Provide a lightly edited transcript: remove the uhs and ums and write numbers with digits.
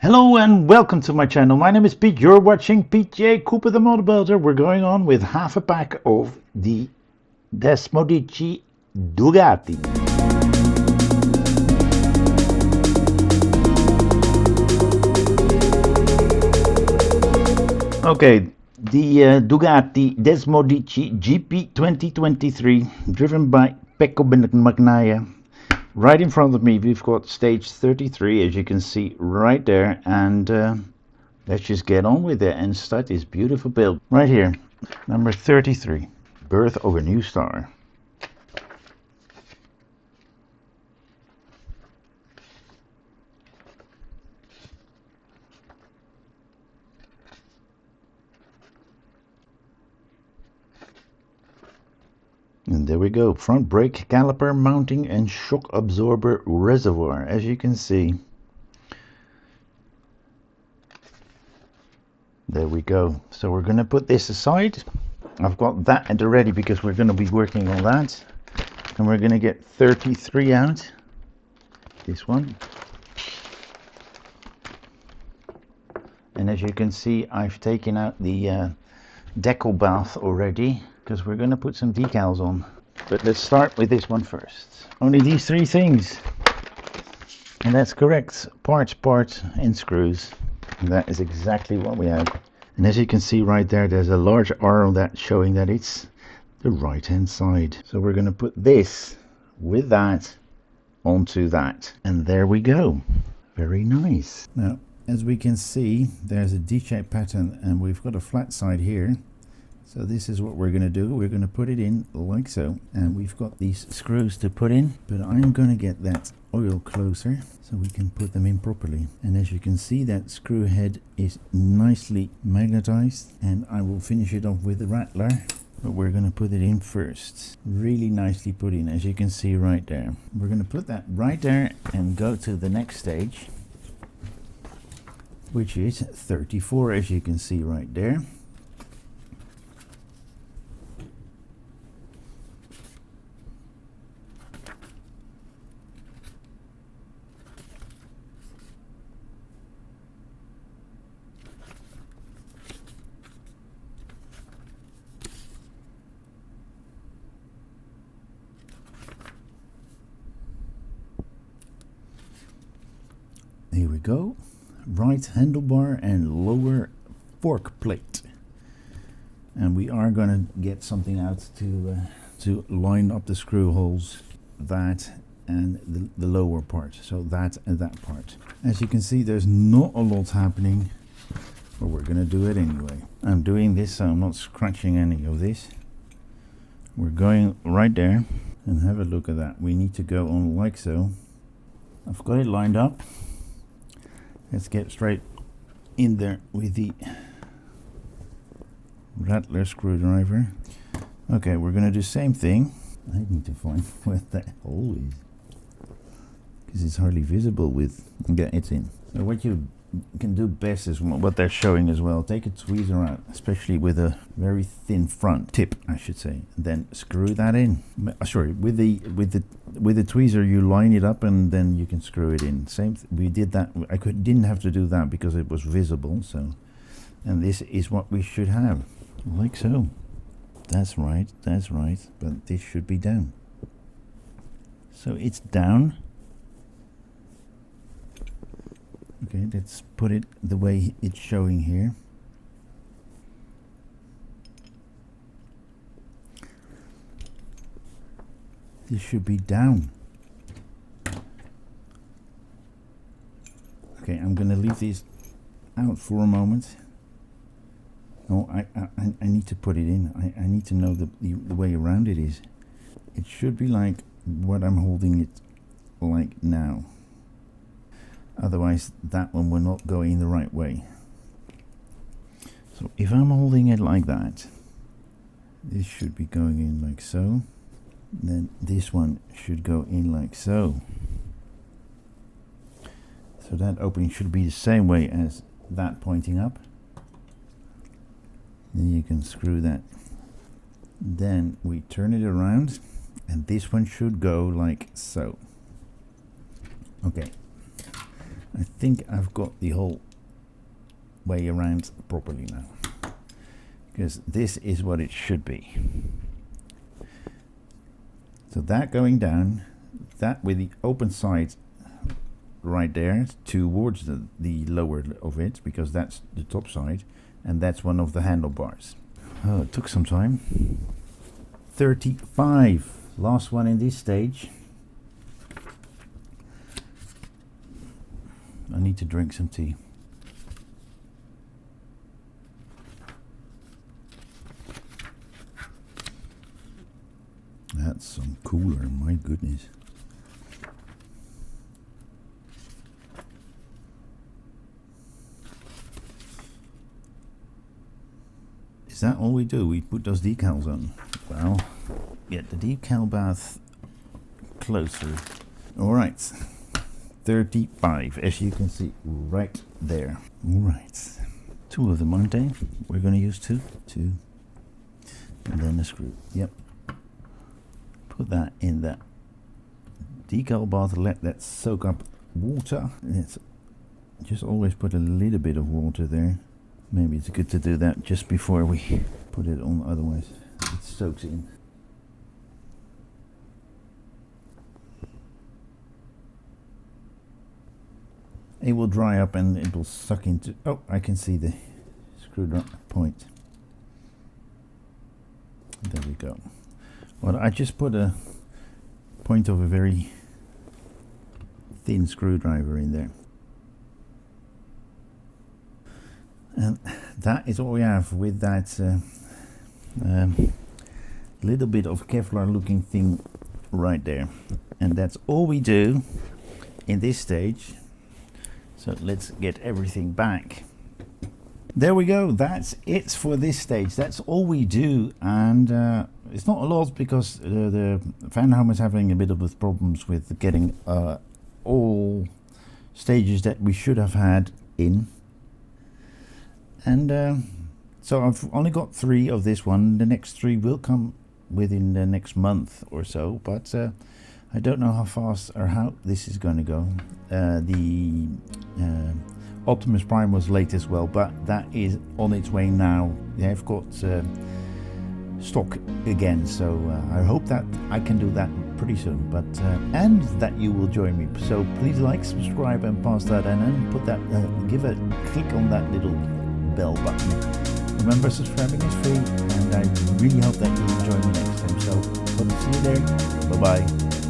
Hello and welcome to my channel. My name is Pete. You're watching PJ Cooper the Motor Builder. We're going on with half a pack of the Desmosedici Ducati. Okay, the Ducati Desmosedici GP23 driven by Wecome. Right in front of me we've got stage 33, as you can see right there, and let's just get on with it and start this beautiful build right here. Number 33, birth of a new star. And there we go, front brake caliper mounting and shock absorber reservoir, as you can see. There we go. So we're going to put this aside. I've got that at the ready because we're going to be working on that. And we're going to get 33 out. This one. And as you can see, I've taken out the decal bath already, because we're going to put some decals on. But let's start with this one first. Only these three things. And that's correct. Parts, and screws. And that is exactly what we have. And as you can see right there, there's a large R on that showing that it's the right hand side. So we're going to put this with that onto that. And there we go. Very nice. Now, as we can see, there's a D-shaped pattern and we've got a flat side here. So this is what we're going to do. We're going to put it in like so. And we've got these screws to put in. But I'm going to get that oil closer so we can put them in properly. And as you can see, that screw head is nicely magnetized. And I will finish it off with the rattler. But we're going to put it in first. Really nicely put in, as you can see right there. We're going to put that right there and go to the next stage, which is 34, as you can see right there. Here we go. Right handlebar and lower fork plate. And we are going to get something out to line up the screw holes, that and the lower part. So that and that part. As you can see, there's not a lot happening, but we're going to do it anyway. I'm doing this so I'm not scratching any of this. We're going right there and have a look at that. We need to go on like so. I've got it lined up. Let's get straight in there with the rattler screwdriver. Okay, we're going to do the same thing. I need to find where that hole is, because it's hardly visible with... Yeah, it's in. So what you can do best is what they're showing as well. Take a tweezer out, especially with a very thin front tip, I should say. Then screw that in. Sorry, with the tweezer you line it up and then you can screw it in. We did that. I didn't have to do that because it was visible. So, and this is what we should have, like so. That's right. But this should be down. So it's down. Okay, let's put it the way it's showing here. This should be down. Okay, I'm going to leave these out for a moment. No, I need to put it in. I need to know the way around it is. It should be like what I'm holding it like now. Otherwise that one will not go in the right way. So if I'm holding it like that, this should be going in like so. Then this one should go in like so. So that opening should be the same way as that pointing up. Then you can screw that. Then we turn it around and this one should go like so. Okay. I think I've got the whole way around properly now, because this is what it should be. So that going down, that with the open side right there towards the lower of it, because that's the top side, and that's one of the handlebars. Oh, it took some time. 35, last one in this stage. I need to drink some tea. That's some cooler, my goodness. Is that all we do? We put those decals on. Well, get the decal bath closer. Alright, 35, as you can see right there. Alright, 2 of them, aren't they? We're going to use 2, and then a screw. Yep. Put that in that decal bath, let that soak up water. It's just always put a little bit of water there. Maybe it's good to do that just before we put it on, otherwise it soaks in. It will dry up and it will suck into... Oh, I can see the screw point. There we go. Well, I just put a point of a very thin screwdriver in there. And that is all we have with that little bit of Kevlar looking thing right there. And that's all we do in this stage. So let's get everything back. There we go, that's it for this stage. That's all we do, and it's not a lot because the Fanhome is having a bit of problems with getting all stages that we should have had in. And so I've only got 3 of this one. The next 3 will come within the next month or so, but I don't know how fast or how this is going to go. The Optimus Prime was late as well, but that is on its way now. They've got stock again, so I hope that I can do that pretty soon, but and that you will join me. So please like, subscribe, and pass that, and then put that give a click on that little bell button. Remember, subscribing is free, and I really hope that you will join me next time. So hope to see you there. Bye bye.